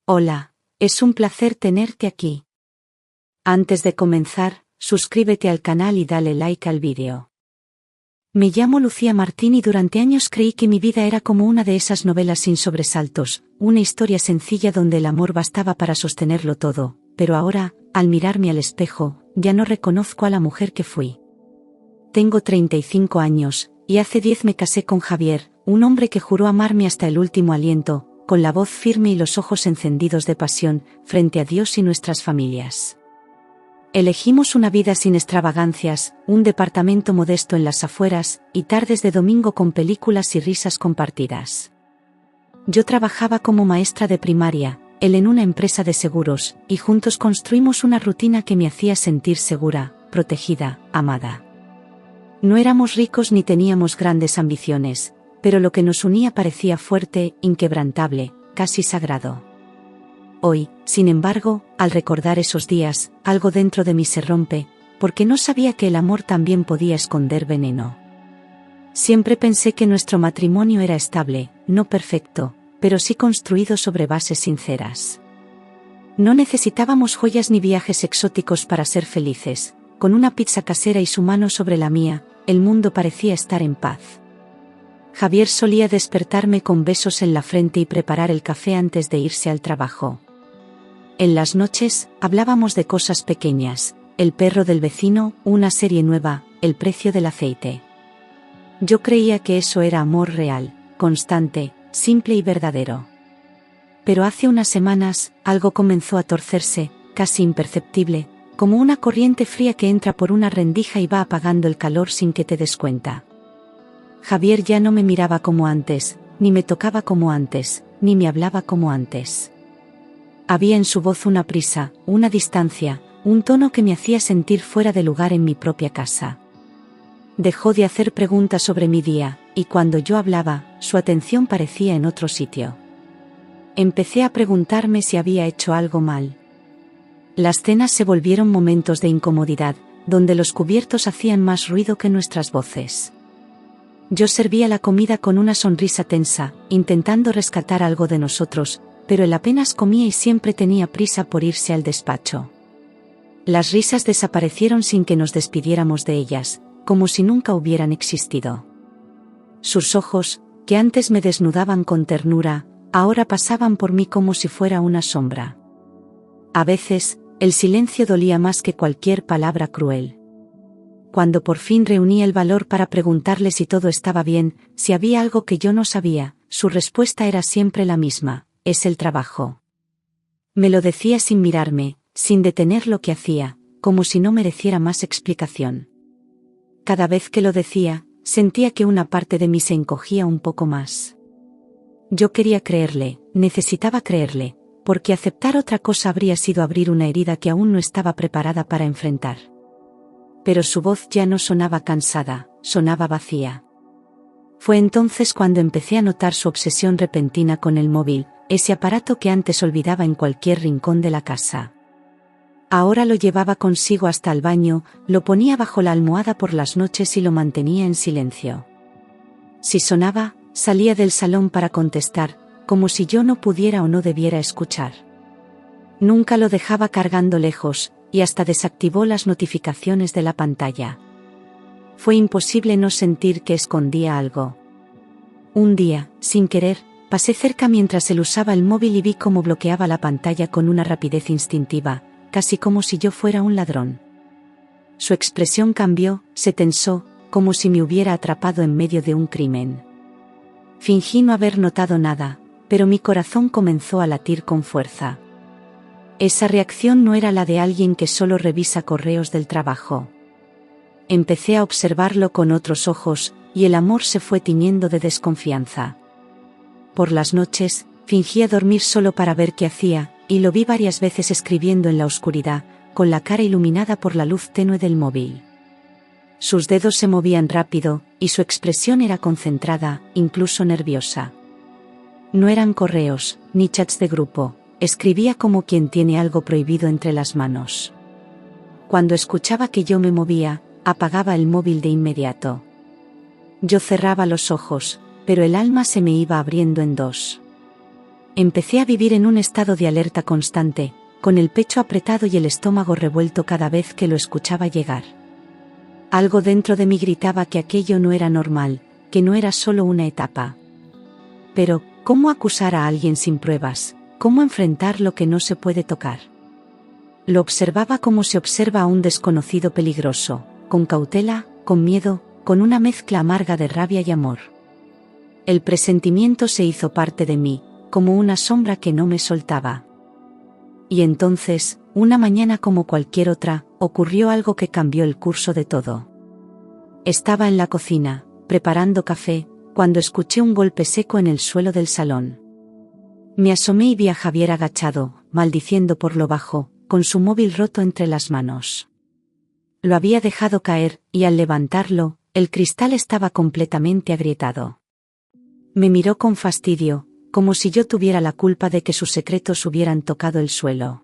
Hola, es un placer tenerte aquí. Antes de comenzar, suscríbete al canal y dale like al vídeo. Me llamo Lucía Martín y durante años creí que mi vida era como una de esas novelas sin sobresaltos, una historia sencilla donde el amor bastaba para sostenerlo todo, pero ahora, al mirarme al espejo, ya no reconozco a la mujer que fui. Tengo 35 años, y hace 10 me casé con Javier, un hombre que juró amarme hasta el último aliento, con la voz firme y los ojos encendidos de pasión, frente a Dios y nuestras familias. Elegimos una vida sin extravagancias, un departamento modesto en las afueras, y tardes de domingo con películas y risas compartidas. Yo trabajaba como maestra de primaria, él en una empresa de seguros, y juntos construimos una rutina que me hacía sentir segura, protegida, amada. No éramos ricos ni teníamos grandes ambiciones, pero lo que nos unía parecía fuerte, inquebrantable, casi sagrado. Hoy, sin embargo, al recordar esos días, algo dentro de mí se rompe, porque no sabía que el amor también podía esconder veneno. Siempre pensé que nuestro matrimonio era estable, no perfecto, pero sí construido sobre bases sinceras. No necesitábamos joyas ni viajes exóticos para ser felices, con una pizza casera y su mano sobre la mía, el mundo parecía estar en paz. Javier solía despertarme con besos en la frente y preparar el café antes de irse al trabajo. En las noches, hablábamos de cosas pequeñas, el perro del vecino, una serie nueva, el precio del aceite. Yo creía que eso era amor real, constante, simple y verdadero. Pero hace unas semanas, algo comenzó a torcerse, casi imperceptible, como una corriente fría que entra por una rendija y va apagando el calor sin que te des cuenta. Javier ya no me miraba como antes, ni me tocaba como antes, ni me hablaba como antes. Había en su voz una prisa, una distancia, un tono que me hacía sentir fuera de lugar en mi propia casa. Dejó de hacer preguntas sobre mi día, y cuando yo hablaba, su atención parecía en otro sitio. Empecé a preguntarme si había hecho algo mal. Las cenas se volvieron momentos de incomodidad, donde los cubiertos hacían más ruido que nuestras voces. Yo servía la comida con una sonrisa tensa, intentando rescatar algo de nosotros, pero él apenas comía y siempre tenía prisa por irse al despacho. Las risas desaparecieron sin que nos despidiéramos de ellas, como si nunca hubieran existido. Sus ojos, que antes me desnudaban con ternura, ahora pasaban por mí como si fuera una sombra. A veces, el silencio dolía más que cualquier palabra cruel. Cuando por fin reuní el valor para preguntarle si todo estaba bien, si había algo que yo no sabía, su respuesta era siempre la misma: es el trabajo. Me lo decía sin mirarme, sin detener lo que hacía, como si no mereciera más explicación. Cada vez que lo decía, sentía que una parte de mí se encogía un poco más. Yo quería creerle, necesitaba creerle, porque aceptar otra cosa habría sido abrir una herida que aún no estaba preparada para enfrentar. Pero su voz ya no sonaba cansada, sonaba vacía. Fue entonces cuando empecé a notar su obsesión repentina con el móvil, ese aparato que antes olvidaba en cualquier rincón de la casa. Ahora lo llevaba consigo hasta el baño, lo ponía bajo la almohada por las noches y lo mantenía en silencio. Si sonaba, salía del salón para contestar, como si yo no pudiera o no debiera escuchar. Nunca lo dejaba cargando lejos, y hasta desactivó las notificaciones de la pantalla. Fue imposible no sentir que escondía algo. Un día, sin querer, pasé cerca mientras él usaba el móvil y vi cómo bloqueaba la pantalla con una rapidez instintiva, casi como si yo fuera un ladrón. Su expresión cambió, se tensó, como si me hubiera atrapado en medio de un crimen. Fingí no haber notado nada, pero mi corazón comenzó a latir con fuerza. Esa reacción no era la de alguien que solo revisa correos del trabajo. Empecé a observarlo con otros ojos, y el amor se fue tiñendo de desconfianza. Por las noches, fingía dormir solo para ver qué hacía, y lo vi varias veces escribiendo en la oscuridad, con la cara iluminada por la luz tenue del móvil. Sus dedos se movían rápido, y su expresión era concentrada, incluso nerviosa. No eran correos, ni chats de grupo. Escribía como quien tiene algo prohibido entre las manos. Cuando escuchaba que yo me movía, apagaba el móvil de inmediato. Yo cerraba los ojos, pero el alma se me iba abriendo en dos. Empecé a vivir en un estado de alerta constante, con el pecho apretado y el estómago revuelto cada vez que lo escuchaba llegar. Algo dentro de mí gritaba que aquello no era normal, que no era solo una etapa. Pero, ¿cómo acusar a alguien sin pruebas? ¿Cómo enfrentar lo que no se puede tocar? Lo observaba como se observa a un desconocido peligroso, con cautela, con miedo, con una mezcla amarga de rabia y amor. El presentimiento se hizo parte de mí, como una sombra que no me soltaba. Y entonces, una mañana como cualquier otra, ocurrió algo que cambió el curso de todo. Estaba en la cocina, preparando café, cuando escuché un golpe seco en el suelo del salón. Me asomé y vi a Javier agachado, maldiciendo por lo bajo, con su móvil roto entre las manos. Lo había dejado caer, y al levantarlo, el cristal estaba completamente agrietado. Me miró con fastidio, como si yo tuviera la culpa de que sus secretos hubieran tocado el suelo.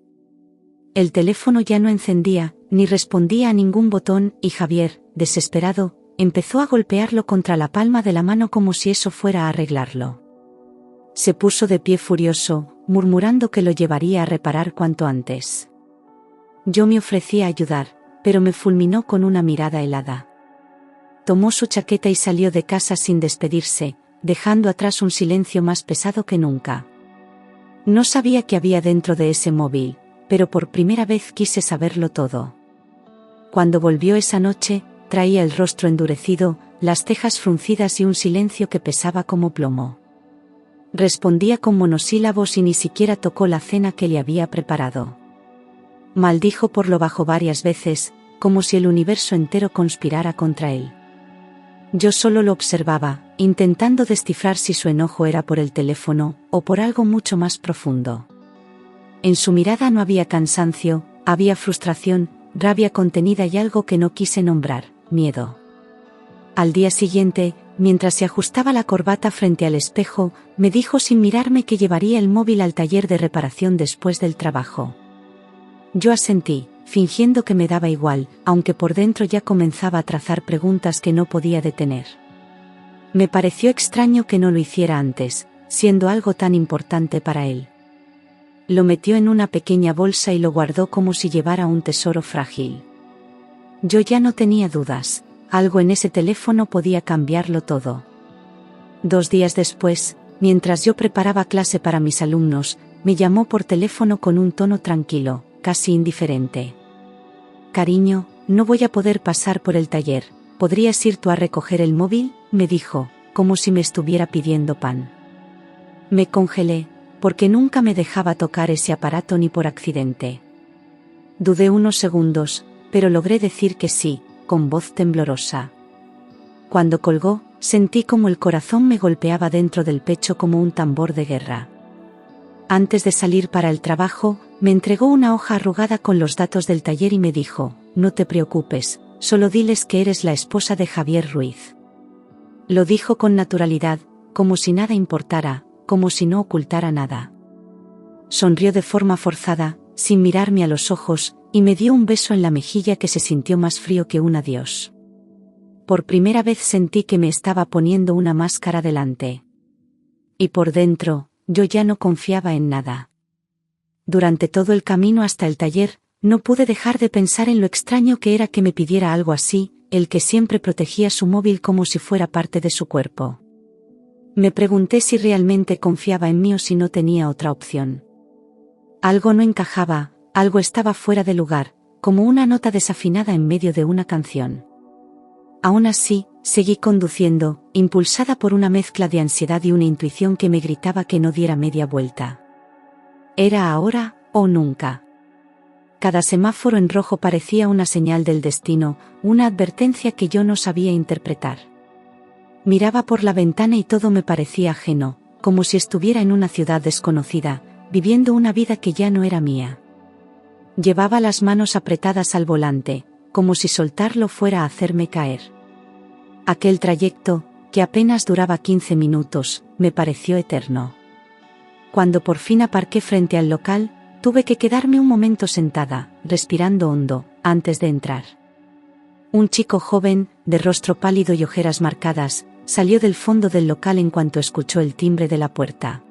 El teléfono ya no encendía, ni respondía a ningún botón, y Javier, desesperado, empezó a golpearlo contra la palma de la mano como si eso fuera a arreglarlo. Se puso de pie furioso, murmurando que lo llevaría a reparar cuanto antes. Yo me ofrecí a ayudar, pero me fulminó con una mirada helada. Tomó su chaqueta y salió de casa sin despedirse, dejando atrás un silencio más pesado que nunca. No sabía qué había dentro de ese móvil, pero por primera vez quise saberlo todo. Cuando volvió esa noche, traía el rostro endurecido, las cejas fruncidas y un silencio que pesaba como plomo. Respondía con monosílabos y ni siquiera tocó la cena que le había preparado. Maldijo por lo bajo varias veces, como si el universo entero conspirara contra él. Yo solo lo observaba, intentando descifrar si su enojo era por el teléfono, o por algo mucho más profundo. En su mirada no había cansancio, había frustración, rabia contenida y algo que no quise nombrar, miedo. Al día siguiente, mientras se ajustaba la corbata frente al espejo, me dijo sin mirarme que llevaría el móvil al taller de reparación después del trabajo. Yo asentí, fingiendo que me daba igual, aunque por dentro ya comenzaba a trazar preguntas que no podía detener. Me pareció extraño que no lo hiciera antes, siendo algo tan importante para él. Lo metió en una pequeña bolsa y lo guardó como si llevara un tesoro frágil. Yo ya no tenía dudas, algo en ese teléfono podía cambiarlo todo. 2 días después, mientras yo preparaba clase para mis alumnos, me llamó por teléfono con un tono tranquilo, casi indiferente. «Cariño, no voy a poder pasar por el taller, ¿podrías ir tú a recoger el móvil?», me dijo, como si me estuviera pidiendo pan. Me congelé, porque nunca me dejaba tocar ese aparato ni por accidente. Dudé unos segundos, pero logré decir que sí, con voz temblorosa. Cuando colgó, sentí como el corazón me golpeaba dentro del pecho como un tambor de guerra. Antes de salir para el trabajo, me entregó una hoja arrugada con los datos del taller y me dijo: «No te preocupes, solo diles que eres la esposa de Javier Ruiz». Lo dijo con naturalidad, como si nada importara, como si no ocultara nada. Sonrió de forma forzada, sin mirarme a los ojos, y me dio un beso en la mejilla que se sintió más frío que un adiós. Por primera vez sentí que me estaba poniendo una máscara delante. Y por dentro, yo ya no confiaba en nada. Durante todo el camino hasta el taller, no pude dejar de pensar en lo extraño que era que me pidiera algo así, el que siempre protegía su móvil como si fuera parte de su cuerpo. Me pregunté si realmente confiaba en mí o si no tenía otra opción. Algo no encajaba, algo estaba fuera de lugar, como una nota desafinada en medio de una canción. Aún así, seguí conduciendo, impulsada por una mezcla de ansiedad y una intuición que me gritaba que no diera media vuelta. Era ahora, o nunca. Cada semáforo en rojo parecía una señal del destino, una advertencia que yo no sabía interpretar. Miraba por la ventana y todo me parecía ajeno, como si estuviera en una ciudad desconocida, viviendo una vida que ya no era mía. Llevaba las manos apretadas al volante, como si soltarlo fuera a hacerme caer. Aquel trayecto, que apenas duraba 15 minutos, me pareció eterno. Cuando por fin aparqué frente al local, tuve que quedarme un momento sentada, respirando hondo, antes de entrar. Un chico joven, de rostro pálido y ojeras marcadas, salió del fondo del local en cuanto escuchó el timbre de la puerta.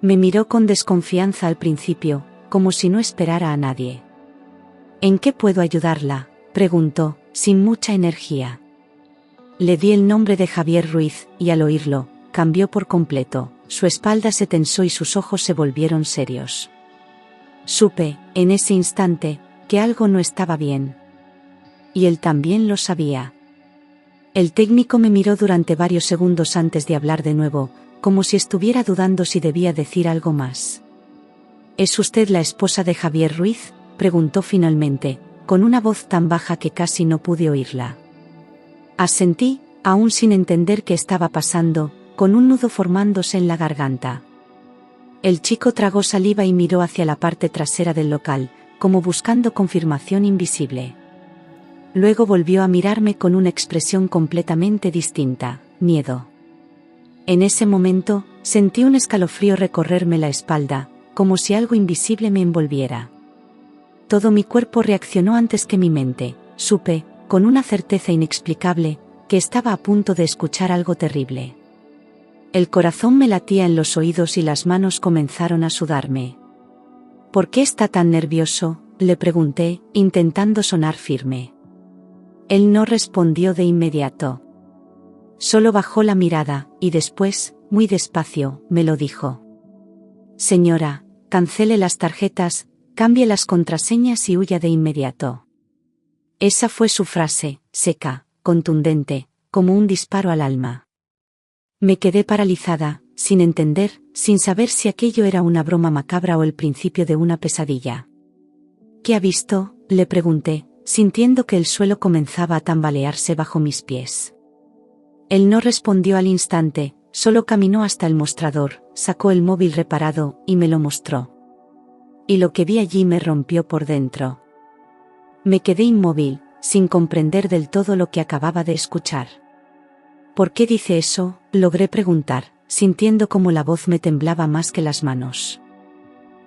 Me miró con desconfianza al principio, como si no esperara a nadie. ¿En qué puedo ayudarla?, preguntó, sin mucha energía. Le di el nombre de Javier Ruiz, y al oírlo, cambió por completo, su espalda se tensó y sus ojos se volvieron serios. Supe, en ese instante, que algo no estaba bien. Y él también lo sabía. El técnico me miró durante varios segundos antes de hablar de nuevo, como si estuviera dudando si debía decir algo más. ¿Es usted la esposa de Javier Ruiz?, preguntó finalmente, con una voz tan baja que casi no pude oírla. Asentí, aún sin entender qué estaba pasando, con un nudo formándose en la garganta. El chico tragó saliva y miró hacia la parte trasera del local, como buscando confirmación invisible. Luego volvió a mirarme con una expresión completamente distinta, miedo. En ese momento, sentí un escalofrío recorrerme la espalda, como si algo invisible me envolviera. Todo mi cuerpo reaccionó antes que mi mente. Supe, con una certeza inexplicable, que estaba a punto de escuchar algo terrible. El corazón me latía en los oídos y las manos comenzaron a sudarme. ¿Por qué está tan nervioso?, le pregunté, intentando sonar firme. Él no respondió de inmediato. Solo bajó la mirada, y después, muy despacio, me lo dijo. Señora, cancele las tarjetas, cambie las contraseñas y huya de inmediato. Esa fue su frase, seca, contundente, como un disparo al alma. Me quedé paralizada, sin entender, sin saber si aquello era una broma macabra o el principio de una pesadilla. ¿Qué ha visto?, le pregunté, sintiendo que el suelo comenzaba a tambalearse bajo mis pies. Él no respondió al instante, solo caminó hasta el mostrador, sacó el móvil reparado, y me lo mostró. Y lo que vi allí me rompió por dentro. Me quedé inmóvil, sin comprender del todo lo que acababa de escuchar. ¿Por qué dice eso?, logré preguntar, sintiendo como la voz me temblaba más que las manos.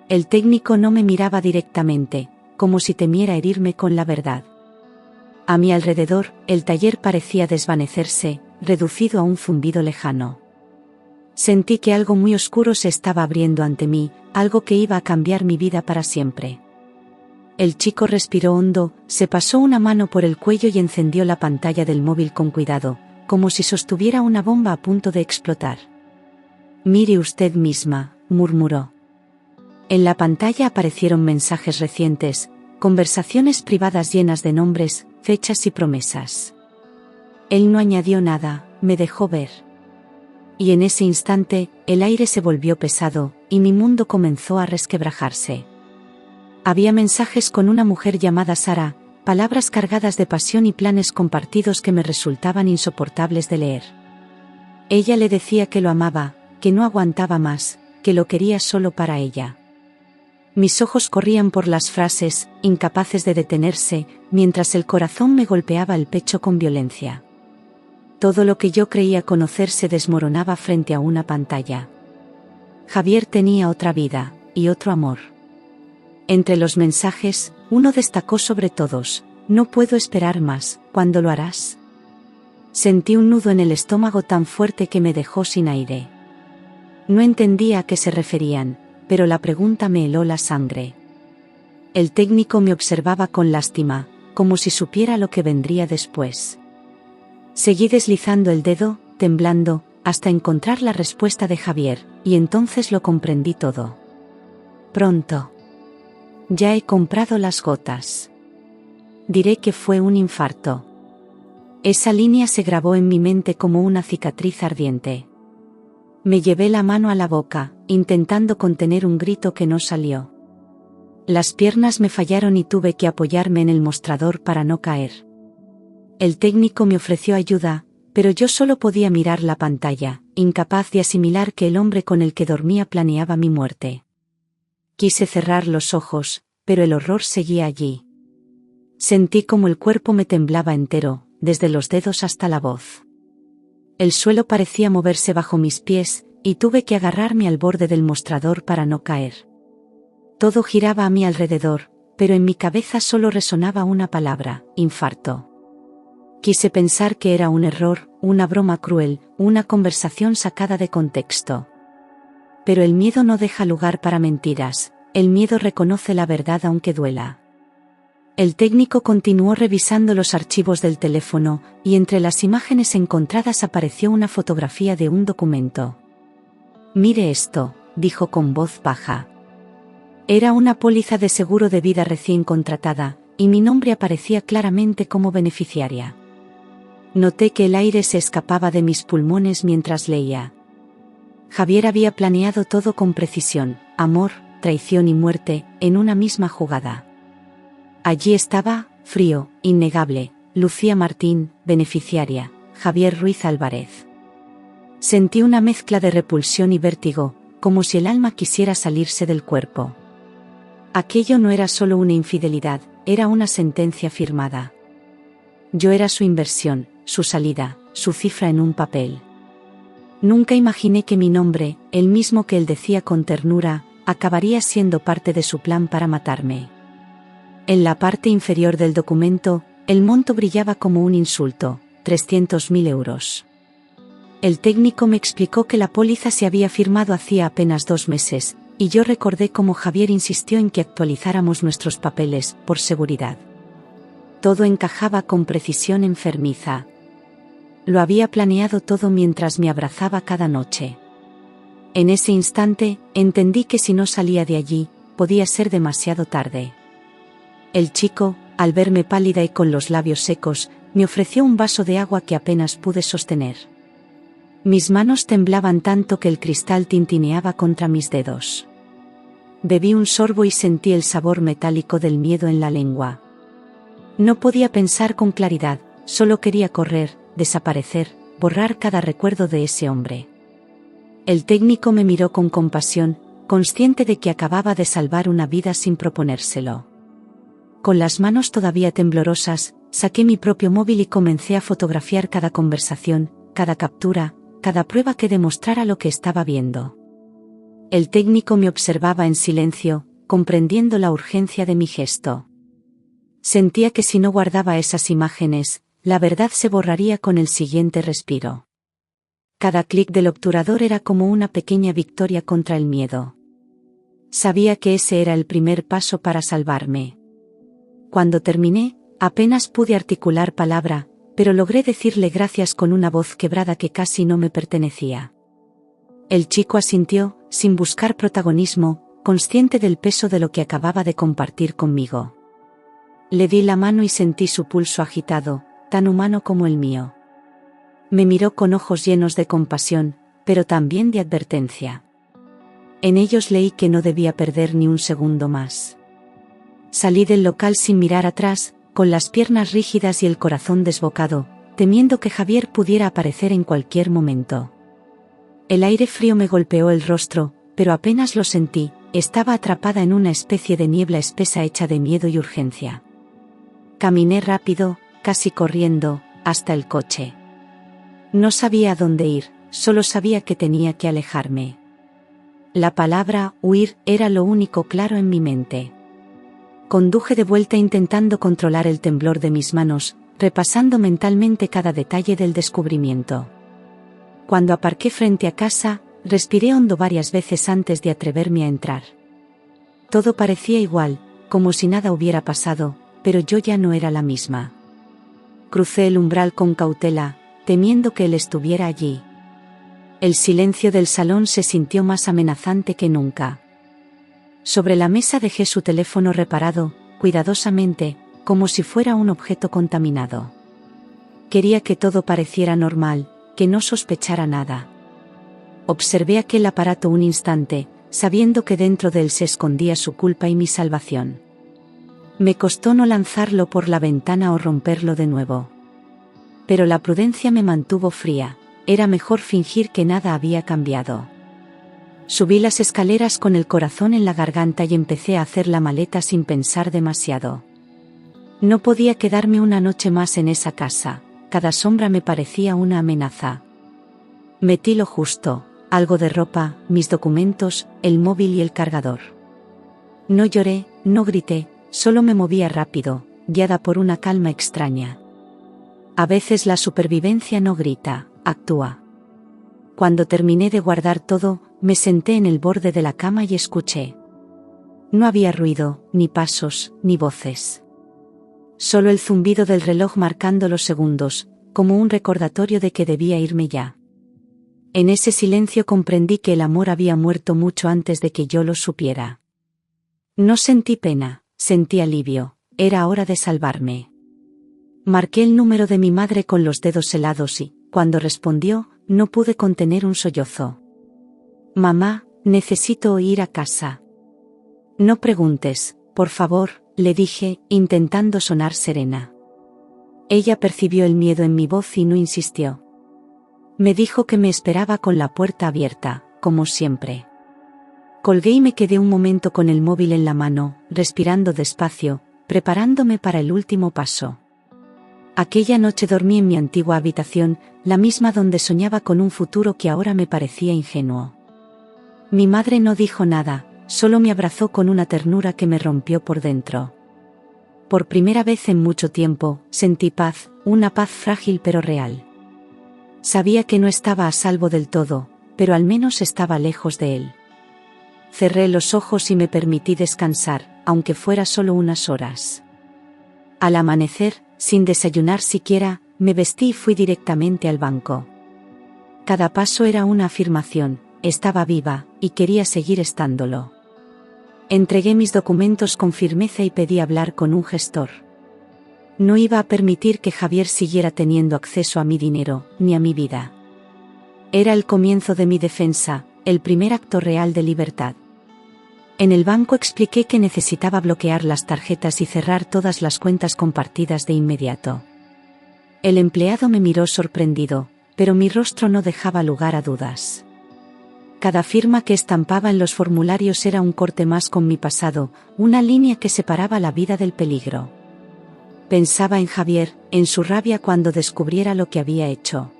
El técnico no me miraba directamente, como si temiera herirme con la verdad. A mi alrededor, el taller parecía desvanecerse, reducido a un zumbido lejano. Sentí que algo muy oscuro se estaba abriendo ante mí, algo que iba a cambiar mi vida para siempre. El chico respiró hondo, se pasó una mano por el cuello y encendió la pantalla del móvil con cuidado, como si sostuviera una bomba a punto de explotar. Mire usted misma, murmuró. En la pantalla aparecieron mensajes recientes, conversaciones privadas llenas de nombres, fechas y promesas. Él no añadió nada, me dejó ver. Y en ese instante, el aire se volvió pesado, y mi mundo comenzó a resquebrajarse. Había mensajes con una mujer llamada Sara, palabras cargadas de pasión y planes compartidos que me resultaban insoportables de leer. Ella le decía que lo amaba, que no aguantaba más, que lo quería solo para ella. Mis ojos corrían por las frases, incapaces de detenerse, mientras el corazón me golpeaba el pecho con violencia. Todo lo que yo creía conocer se desmoronaba frente a una pantalla. Javier tenía otra vida, y otro amor. Entre los mensajes, uno destacó sobre todos: no puedo esperar más, ¿cuándo lo harás? Sentí un nudo en el estómago tan fuerte que me dejó sin aire. No entendía a qué se referían, pero la pregunta me heló la sangre. El técnico me observaba con lástima, como si supiera lo que vendría después. Seguí deslizando el dedo, temblando, hasta encontrar la respuesta de Javier, y entonces lo comprendí todo. Pronto. Ya he comprado las gotas. Diré que fue un infarto. Esa línea se grabó en mi mente como una cicatriz ardiente. Me llevé la mano a la boca, intentando contener un grito que no salió. Las piernas me fallaron y tuve que apoyarme en el mostrador para no caer. El técnico me ofreció ayuda, pero yo solo podía mirar la pantalla, incapaz de asimilar que el hombre con el que dormía planeaba mi muerte. Quise cerrar los ojos, pero el horror seguía allí. Sentí como el cuerpo me temblaba entero, desde los dedos hasta la voz. El suelo parecía moverse bajo mis pies, y tuve que agarrarme al borde del mostrador para no caer. Todo giraba a mi alrededor, pero en mi cabeza solo resonaba una palabra: infarto. Quise pensar que era un error, una broma cruel, una conversación sacada de contexto. Pero el miedo no deja lugar para mentiras, el miedo reconoce la verdad aunque duela. El técnico continuó revisando los archivos del teléfono, y entre las imágenes encontradas apareció una fotografía de un documento. «Mire esto», dijo con voz baja. Era una póliza de seguro de vida recién contratada, y mi nombre aparecía claramente como beneficiaria. Noté que el aire se escapaba de mis pulmones mientras leía. Javier había planeado todo con precisión, amor, traición y muerte, en una misma jugada. Allí estaba, frío, innegable, Lucía Martín, beneficiaria, Javier Ruiz Álvarez. Sentí una mezcla de repulsión y vértigo, como si el alma quisiera salirse del cuerpo. Aquello no era solo una infidelidad, era una sentencia firmada. Yo era su inversión, su salida, su cifra en un papel. Nunca imaginé que mi nombre, el mismo que él decía con ternura, acabaría siendo parte de su plan para matarme. En la parte inferior del documento, el monto brillaba como un insulto, 300.000 euros. El técnico me explicó que la póliza se había firmado hacía apenas 2 meses, y yo recordé cómo Javier insistió en que actualizáramos nuestros papeles, por seguridad. Todo encajaba con precisión enfermiza. Lo había planeado todo mientras me abrazaba cada noche. En ese instante, entendí que si no salía de allí, podía ser demasiado tarde. El chico, al verme pálida y con los labios secos, me ofreció un vaso de agua que apenas pude sostener. Mis manos temblaban tanto que el cristal tintineaba contra mis dedos. Bebí un sorbo y sentí el sabor metálico del miedo en la lengua. No podía pensar con claridad, solo quería correr, desaparecer, borrar cada recuerdo de ese hombre. El técnico me miró con compasión, consciente de que acababa de salvar una vida sin proponérselo. Con las manos todavía temblorosas, saqué mi propio móvil y comencé a fotografiar cada conversación, cada captura, cada prueba que demostrara lo que estaba viendo. El técnico me observaba en silencio, comprendiendo la urgencia de mi gesto. Sentía que si no guardaba esas imágenes, la verdad se borraría con el siguiente respiro. Cada clic del obturador era como una pequeña victoria contra el miedo. Sabía que ese era el primer paso para salvarme. Cuando terminé, apenas pude articular palabra, pero logré decirle gracias con una voz quebrada que casi no me pertenecía. El chico asintió, sin buscar protagonismo, consciente del peso de lo que acababa de compartir conmigo. Le di la mano y sentí su pulso agitado, tan humano como el mío. Me miró con ojos llenos de compasión, pero también de advertencia. En ellos leí que no debía perder ni un segundo más. Salí del local sin mirar atrás, con las piernas rígidas y el corazón desbocado, temiendo que Javier pudiera aparecer en cualquier momento. El aire frío me golpeó el rostro, pero apenas lo sentí, estaba atrapada en una especie de niebla espesa hecha de miedo y urgencia. Caminé rápido, casi corriendo, hasta el coche. No sabía a dónde ir, solo sabía que tenía que alejarme. La palabra huir era lo único claro en mi mente. Conduje de vuelta intentando controlar el temblor de mis manos, repasando mentalmente cada detalle del descubrimiento. Cuando aparqué frente a casa, respiré hondo varias veces antes de atreverme a entrar. Todo parecía igual, como si nada hubiera pasado, pero yo ya no era la misma. Crucé el umbral con cautela, temiendo que él estuviera allí. El silencio del salón se sintió más amenazante que nunca. Sobre la mesa dejé su teléfono reparado, cuidadosamente, como si fuera un objeto contaminado. Quería que todo pareciera normal, que no sospechara nada. Observé aquel aparato un instante, sabiendo que dentro de él se escondía su culpa y mi salvación. Me costó no lanzarlo por la ventana o romperlo de nuevo. Pero la prudencia me mantuvo fría, era mejor fingir que nada había cambiado. Subí las escaleras con el corazón en la garganta y empecé a hacer la maleta sin pensar demasiado. No podía quedarme una noche más en esa casa, cada sombra me parecía una amenaza. Metí lo justo, algo de ropa, mis documentos, el móvil y el cargador. No lloré, no grité, solo me movía rápido, guiada por una calma extraña. A veces la supervivencia no grita, actúa. Cuando terminé de guardar todo, me senté en el borde de la cama y escuché. No había ruido, ni pasos, ni voces. Solo el zumbido del reloj marcando los segundos, como un recordatorio de que debía irme ya. En ese silencio comprendí que el amor había muerto mucho antes de que yo lo supiera. No sentí pena, sentí alivio, era hora de salvarme. Marqué el número de mi madre con los dedos helados y, cuando respondió, no pude contener un sollozo. Mamá, necesito ir a casa. No preguntes, por favor, le dije, intentando sonar serena. Ella percibió el miedo en mi voz y no insistió. Me dijo que me esperaba con la puerta abierta, como siempre. Colgué y me quedé un momento con el móvil en la mano, respirando despacio, preparándome para el último paso. Aquella noche dormí en mi antigua habitación, la misma donde soñaba con un futuro que ahora me parecía ingenuo. Mi madre no dijo nada, solo me abrazó con una ternura que me rompió por dentro. Por primera vez en mucho tiempo, sentí paz, una paz frágil pero real. Sabía que no estaba a salvo del todo, pero al menos estaba lejos de él. Cerré los ojos y me permití descansar, aunque fuera solo unas horas. Al amanecer, sin desayunar siquiera, me vestí y fui directamente al banco. Cada paso era una afirmación, estaba viva, y quería seguir estándolo. Entregué mis documentos con firmeza y pedí hablar con un gestor. No iba a permitir que Javier siguiera teniendo acceso a mi dinero, ni a mi vida. Era el comienzo de mi defensa, el primer acto real de libertad. En el banco expliqué que necesitaba bloquear las tarjetas y cerrar todas las cuentas compartidas de inmediato. El empleado me miró sorprendido, pero mi rostro no dejaba lugar a dudas. Cada firma que estampaba en los formularios era un corte más con mi pasado, una línea que separaba la vida del peligro. Pensaba en Javier, en su rabia cuando descubriera lo que había hecho.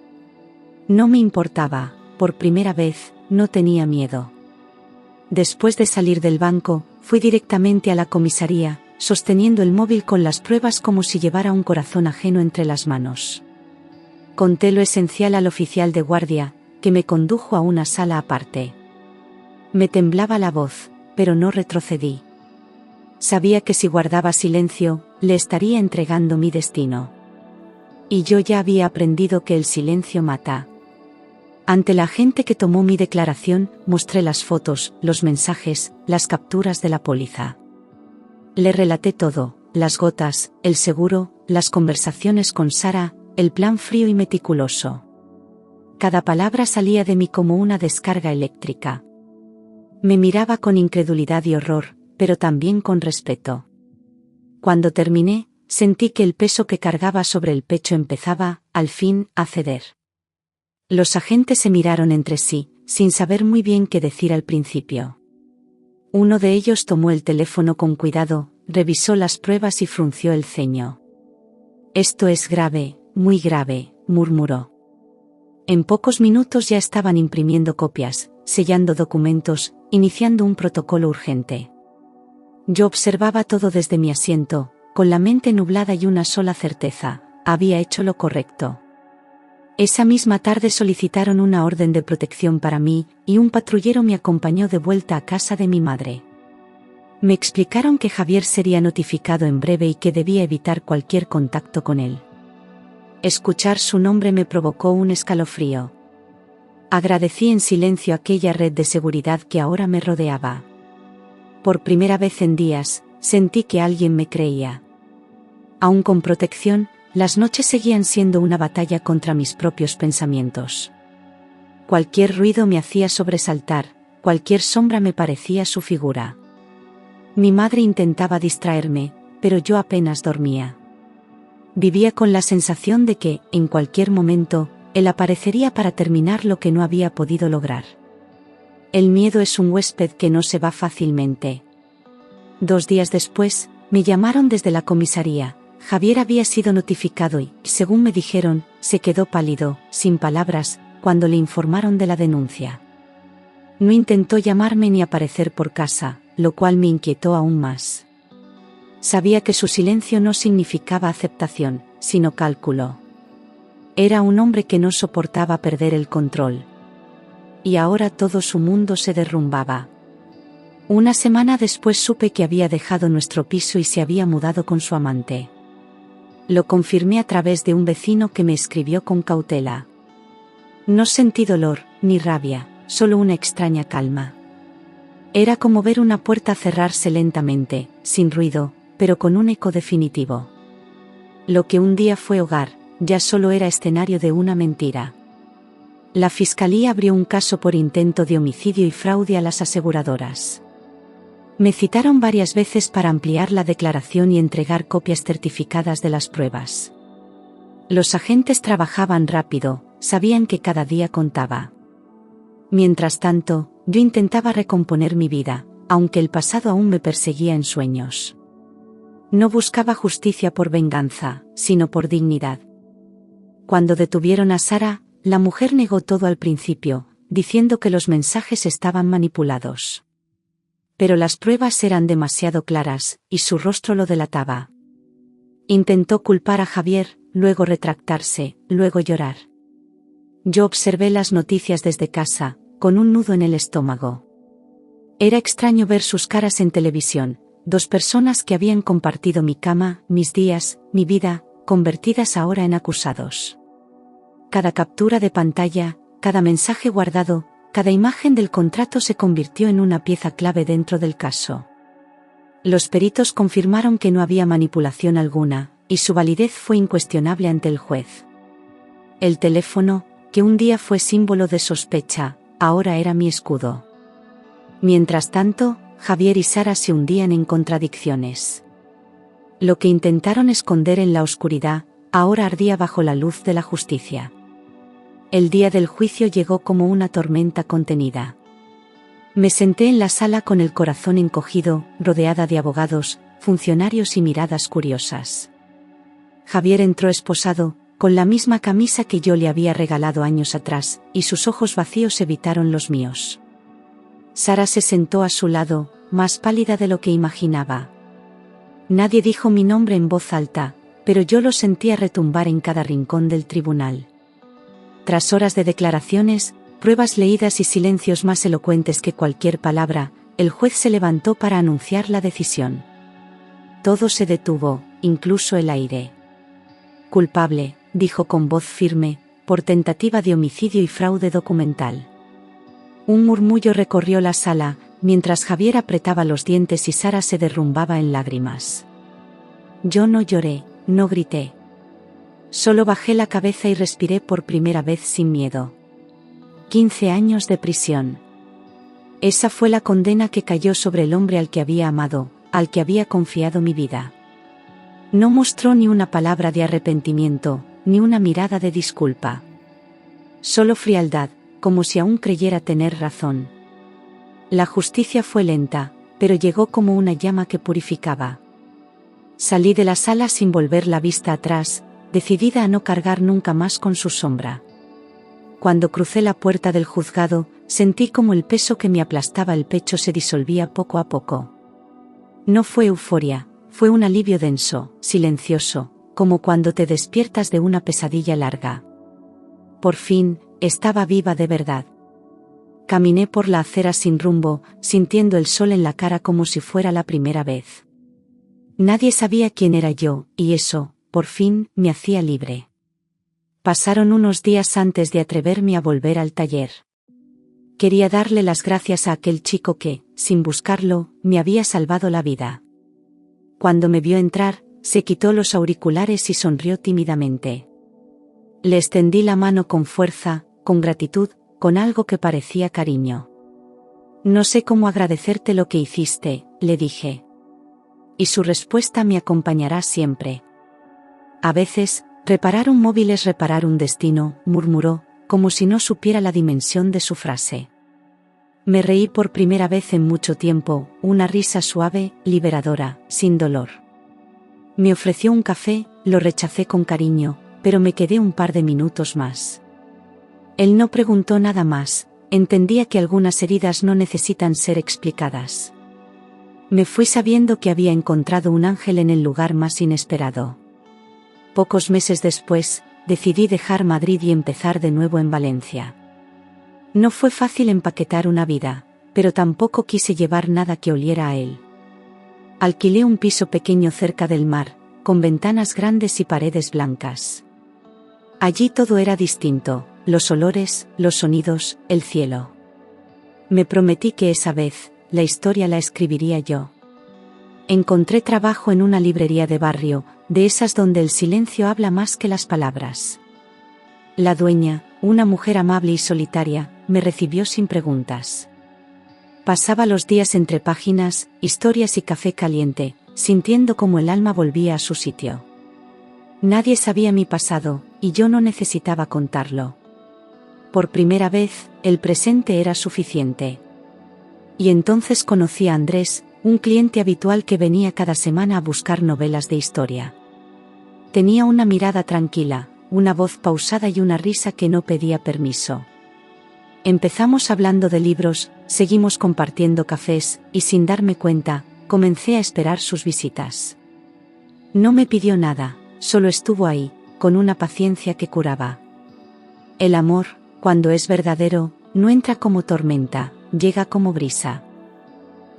No me importaba, por primera vez, no tenía miedo. Después de salir del banco, fui directamente a la comisaría, sosteniendo el móvil con las pruebas como si llevara un corazón ajeno entre las manos. Conté lo esencial al oficial de guardia, que me condujo a una sala aparte. Me temblaba la voz, pero no retrocedí. Sabía que si guardaba silencio, le estaría entregando mi destino. Y yo ya había aprendido que el silencio mata. Ante la gente que tomó mi declaración, mostré las fotos, los mensajes, las capturas de la póliza. Le relaté todo, las gotas, el seguro, las conversaciones con Sara, el plan frío y meticuloso. Cada palabra salía de mí como una descarga eléctrica. Me miraba con incredulidad y horror, pero también con respeto. Cuando terminé, sentí que el peso que cargaba sobre el pecho empezaba, al fin, a ceder. Los agentes se miraron entre sí, sin saber muy bien qué decir al principio. Uno de ellos tomó el teléfono con cuidado, revisó las pruebas y frunció el ceño. «Esto es grave, muy grave», murmuró. En pocos minutos ya estaban imprimiendo copias, sellando documentos, iniciando un protocolo urgente. Yo observaba todo desde mi asiento, con la mente nublada y una sola certeza: había hecho lo correcto. Esa misma tarde solicitaron una orden de protección para mí, y un patrullero me acompañó de vuelta a casa de mi madre. Me explicaron que Javier sería notificado en breve y que debía evitar cualquier contacto con él. Escuchar su nombre me provocó un escalofrío. Agradecí en silencio aquella red de seguridad que ahora me rodeaba. Por primera vez en días, sentí que alguien me creía. Aún con protección, las noches seguían siendo una batalla contra mis propios pensamientos. Cualquier ruido me hacía sobresaltar, cualquier sombra me parecía su figura. Mi madre intentaba distraerme, pero yo apenas dormía. Vivía con la sensación de que, en cualquier momento, él aparecería para terminar lo que no había podido lograr. El miedo es un huésped que no se va fácilmente. 2 días después, me llamaron desde la comisaría. Javier había sido notificado y, según me dijeron, se quedó pálido, sin palabras, cuando le informaron de la denuncia. No intentó llamarme ni aparecer por casa, lo cual me inquietó aún más. Sabía que su silencio no significaba aceptación, sino cálculo. Era un hombre que no soportaba perder el control. Y ahora todo su mundo se derrumbaba. Una semana después supe que había dejado nuestro piso y se había mudado con su amante. Lo confirmé a través de un vecino que me escribió con cautela. No sentí dolor, ni rabia, solo una extraña calma. Era como ver una puerta cerrarse lentamente, sin ruido, pero con un eco definitivo. Lo que un día fue hogar, ya solo era escenario de una mentira. La fiscalía abrió un caso por intento de homicidio y fraude a las aseguradoras. Me citaron varias veces para ampliar la declaración y entregar copias certificadas de las pruebas. Los agentes trabajaban rápido, sabían que cada día contaba. Mientras tanto, yo intentaba recomponer mi vida, aunque el pasado aún me perseguía en sueños. No buscaba justicia por venganza, sino por dignidad. Cuando detuvieron a Sara, la mujer negó todo al principio, diciendo que los mensajes estaban manipulados. Pero las pruebas eran demasiado claras, y su rostro lo delataba. Intentó culpar a Javier, luego retractarse, luego llorar. Yo observé las noticias desde casa, con un nudo en el estómago. Era extraño ver sus caras en televisión, dos personas que habían compartido mi cama, mis días, mi vida, convertidas ahora en acusados. Cada captura de pantalla, cada mensaje guardado, cada imagen del contrato se convirtió en una pieza clave dentro del caso. Los peritos confirmaron que no había manipulación alguna, y su validez fue incuestionable ante el juez. El teléfono, que un día fue símbolo de sospecha, ahora era mi escudo. Mientras tanto, Javier y Sara se hundían en contradicciones. Lo que intentaron esconder en la oscuridad, ahora ardía bajo la luz de la justicia. El día del juicio llegó como una tormenta contenida. Me senté en la sala con el corazón encogido, rodeada de abogados, funcionarios y miradas curiosas. Javier entró esposado, con la misma camisa que yo le había regalado años atrás, y sus ojos vacíos evitaron los míos. Sara se sentó a su lado, más pálida de lo que imaginaba. Nadie dijo mi nombre en voz alta, pero yo lo sentía retumbar en cada rincón del tribunal. Tras horas de declaraciones, pruebas leídas y silencios más elocuentes que cualquier palabra, el juez se levantó para anunciar la decisión. Todo se detuvo, incluso el aire. Culpable, dijo con voz firme, por tentativa de homicidio y fraude documental. Un murmullo recorrió la sala, mientras Javier apretaba los dientes y Sara se derrumbaba en lágrimas. Yo no lloré, no grité. Solo bajé la cabeza y respiré por primera vez sin miedo. 15 años de prisión. Esa fue la condena que cayó sobre el hombre al que había amado, al que había confiado mi vida. No mostró ni una palabra de arrepentimiento, ni una mirada de disculpa. Solo frialdad, como si aún creyera tener razón. La justicia fue lenta, pero llegó como una llama que purificaba. Salí de la sala sin volver la vista atrás, decidida a no cargar nunca más con su sombra. Cuando crucé la puerta del juzgado, sentí como el peso que me aplastaba el pecho se disolvía poco a poco. No fue euforia, fue un alivio denso, silencioso, como cuando te despiertas de una pesadilla larga. Por fin, estaba viva de verdad. Caminé por la acera sin rumbo, sintiendo el sol en la cara como si fuera la primera vez. Nadie sabía quién era yo, y eso, por fin, me hacía libre. Pasaron unos días antes de atreverme a volver al taller. Quería darle las gracias a aquel chico que, sin buscarlo, me había salvado la vida. Cuando me vio entrar, se quitó los auriculares y sonrió tímidamente. Le extendí la mano con fuerza, con gratitud, con algo que parecía cariño. No sé cómo agradecerte lo que hiciste, le dije. Y su respuesta me acompañará siempre. A veces, reparar un móvil es reparar un destino, murmuró, como si no supiera la dimensión de su frase. Me reí por primera vez en mucho tiempo, una risa suave, liberadora, sin dolor. Me ofreció un café, lo rechacé con cariño, pero me quedé un par de minutos más. Él no preguntó nada más, entendía que algunas heridas no necesitan ser explicadas. Me fui sabiendo que había encontrado un ángel en el lugar más inesperado. Pocos meses después, decidí dejar Madrid y empezar de nuevo en Valencia. No fue fácil empaquetar una vida, pero tampoco quise llevar nada que oliera a él. Alquilé un piso pequeño cerca del mar, con ventanas grandes y paredes blancas. Allí todo era distinto, los olores, los sonidos, el cielo. Me prometí que esa vez, la historia la escribiría yo. Encontré trabajo en una librería de barrio, de esas donde el silencio habla más que las palabras. La dueña, una mujer amable y solitaria, me recibió sin preguntas. Pasaba los días entre páginas, historias y café caliente, sintiendo como el alma volvía a su sitio. Nadie sabía mi pasado, y yo no necesitaba contarlo. Por primera vez, el presente era suficiente. Y entonces conocí a Andrés, un cliente habitual que venía cada semana a buscar novelas de historia. Tenía una mirada tranquila, una voz pausada y una risa que no pedía permiso. Empezamos hablando de libros, seguimos compartiendo cafés, y sin darme cuenta, comencé a esperar sus visitas. No me pidió nada, solo estuvo ahí, con una paciencia que curaba. El amor, cuando es verdadero, no entra como tormenta, llega como brisa.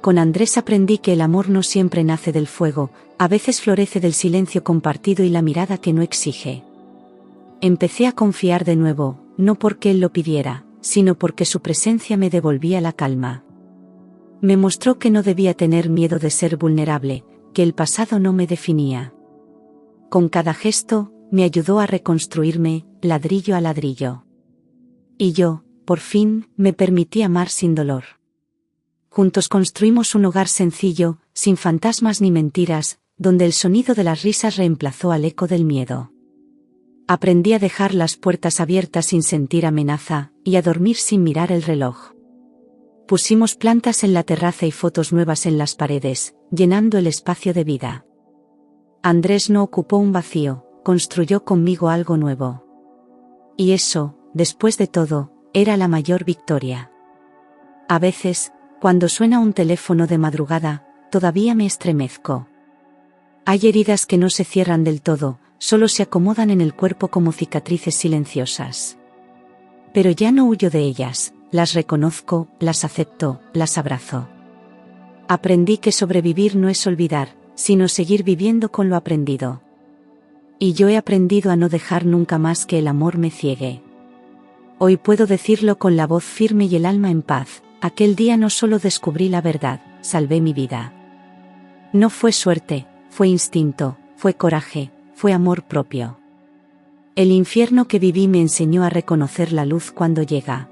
Con Andrés aprendí que el amor no siempre nace del fuego, a veces florece del silencio compartido y la mirada que no exige. Empecé a confiar de nuevo, no porque él lo pidiera, sino porque su presencia me devolvía la calma. Me mostró que no debía tener miedo de ser vulnerable, que el pasado no me definía. Con cada gesto, me ayudó a reconstruirme, ladrillo a ladrillo. Y yo, por fin, me permití amar sin dolor. Juntos construimos un hogar sencillo, sin fantasmas ni mentiras, donde el sonido de las risas reemplazó al eco del miedo. Aprendí a dejar las puertas abiertas sin sentir amenaza, y a dormir sin mirar el reloj. Pusimos plantas en la terraza y fotos nuevas en las paredes, llenando el espacio de vida. Andrés no ocupó un vacío, construyó conmigo algo nuevo. Y eso, después de todo, era la mayor victoria. A veces, cuando suena un teléfono de madrugada, todavía me estremezco. Hay heridas que no se cierran del todo, solo se acomodan en el cuerpo como cicatrices silenciosas. Pero ya no huyo de ellas, las reconozco, las acepto, las abrazo. Aprendí que sobrevivir no es olvidar, sino seguir viviendo con lo aprendido. Y yo he aprendido a no dejar nunca más que el amor me ciegue. Hoy puedo decirlo con la voz firme y el alma en paz, aquel día no solo descubrí la verdad, salvé mi vida. No fue suerte, fue instinto, fue coraje, fue amor propio. El infierno que viví me enseñó a reconocer la luz cuando llega.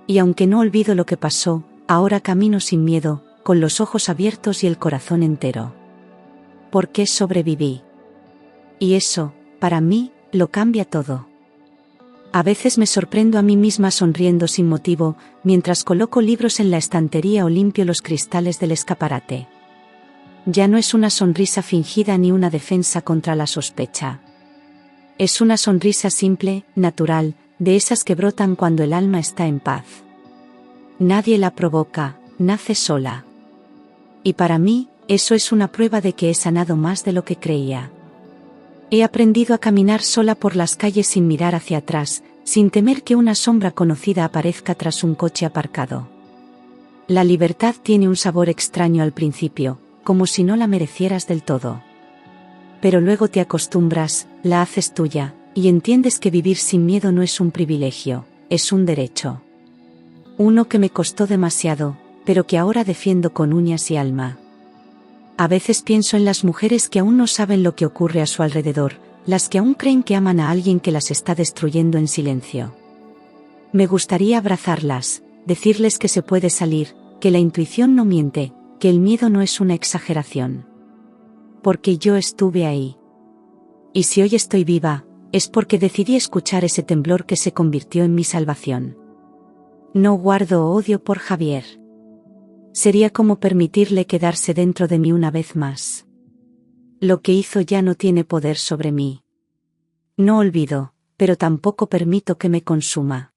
Y aunque no olvido lo que pasó, ahora camino sin miedo, con los ojos abiertos y el corazón entero. Porque sobreviví. Y eso, para mí, lo cambia todo. A veces me sorprendo a mí misma sonriendo sin motivo, mientras coloco libros en la estantería o limpio los cristales del escaparate. Ya no es una sonrisa fingida ni una defensa contra la sospecha. Es una sonrisa simple, natural, de esas que brotan cuando el alma está en paz. Nadie la provoca, nace sola. Y para mí, eso es una prueba de que he sanado más de lo que creía. He aprendido a caminar sola por las calles sin mirar hacia atrás, sin temer que una sombra conocida aparezca tras un coche aparcado. La libertad tiene un sabor extraño al principio, como si no la merecieras del todo. Pero luego te acostumbras, la haces tuya, y entiendes que vivir sin miedo no es un privilegio, es un derecho. Uno que me costó demasiado, pero que ahora defiendo con uñas y alma. A veces pienso en las mujeres que aún no saben lo que ocurre a su alrededor, las que aún creen que aman a alguien que las está destruyendo en silencio. Me gustaría abrazarlas, decirles que se puede salir, que la intuición no miente, que el miedo no es una exageración. Porque yo estuve ahí. Y si hoy estoy viva, es porque decidí escuchar ese temblor que se convirtió en mi salvación. No guardo odio por Javier. Sería como permitirle quedarse dentro de mí una vez más. Lo que hizo ya no tiene poder sobre mí. No olvido, pero tampoco permito que me consuma.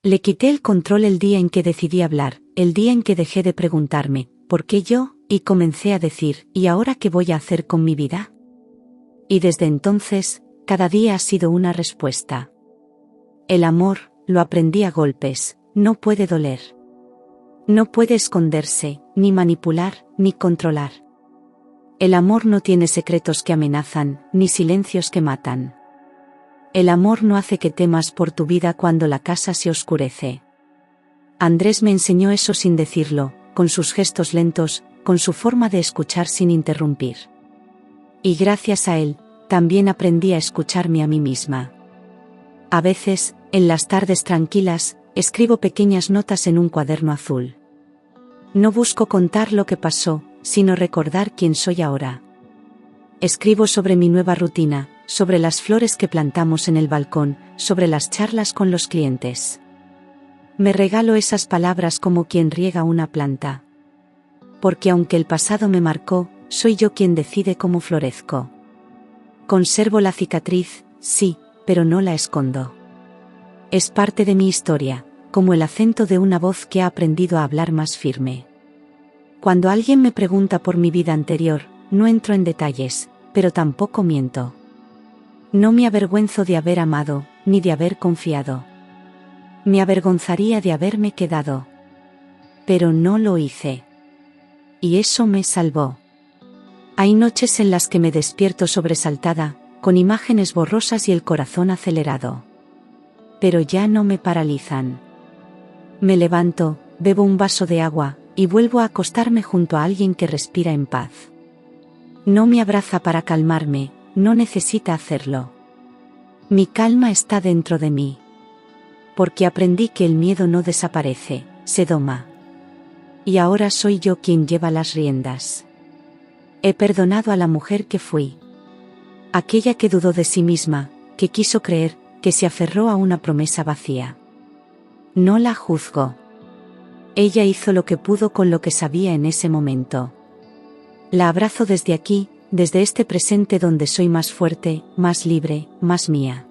Le quité el control el día en que decidí hablar, el día en que dejé de preguntarme, ¿por qué yo? Y comencé a decir, ¿y ahora qué voy a hacer con mi vida? Y desde entonces, cada día ha sido una respuesta. El amor, lo aprendí a golpes, no puede doler. No puede esconderse, ni manipular, ni controlar. El amor no tiene secretos que amenazan, ni silencios que matan. El amor no hace que temas por tu vida cuando la casa se oscurece. Andrés me enseñó eso sin decirlo, con sus gestos lentos, con su forma de escuchar sin interrumpir. Y gracias a él, también aprendí a escucharme a mí misma. A veces, en las tardes tranquilas, escribo pequeñas notas en un cuaderno azul. No busco contar lo que pasó, sino recordar quién soy ahora. Escribo sobre mi nueva rutina, sobre las flores que plantamos en el balcón, sobre las charlas con los clientes. Me regalo esas palabras como quien riega una planta. Porque aunque el pasado me marcó, soy yo quien decide cómo florezco. Conservo la cicatriz, sí, pero no la escondo. Es parte de mi historia, como el acento de una voz que ha aprendido a hablar más firme. Cuando alguien me pregunta por mi vida anterior, no entro en detalles, pero tampoco miento. No me avergüenzo de haber amado, ni de haber confiado. Me avergonzaría de haberme quedado. Pero no lo hice. Y eso me salvó. Hay noches en las que me despierto sobresaltada, con imágenes borrosas y el corazón acelerado. Pero ya no me paralizan. Me levanto, bebo un vaso de agua, y vuelvo a acostarme junto a alguien que respira en paz. No me abraza para calmarme, no necesita hacerlo. Mi calma está dentro de mí. Porque aprendí que el miedo no desaparece, se doma. Y ahora soy yo quien lleva las riendas. He perdonado a la mujer que fui. Aquella que dudó de sí misma, que quiso creer, que se aferró a una promesa vacía. No la juzgo. Ella hizo lo que pudo con lo que sabía en ese momento. La abrazo desde aquí, desde este presente donde soy más fuerte, más libre, más mía.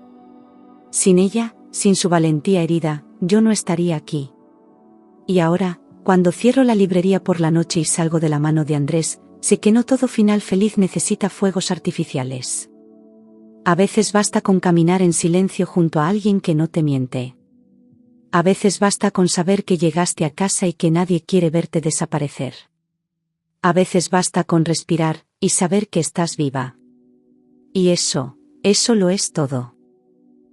Sin ella, sin su valentía herida, yo no estaría aquí. Y ahora, cuando cierro la librería por la noche y salgo de la mano de Andrés, sé que no todo final feliz necesita fuegos artificiales. A veces basta con caminar en silencio junto a alguien que no te miente. A veces basta con saber que llegaste a casa y que nadie quiere verte desaparecer. A veces basta con respirar y saber que estás viva. Y eso lo es todo.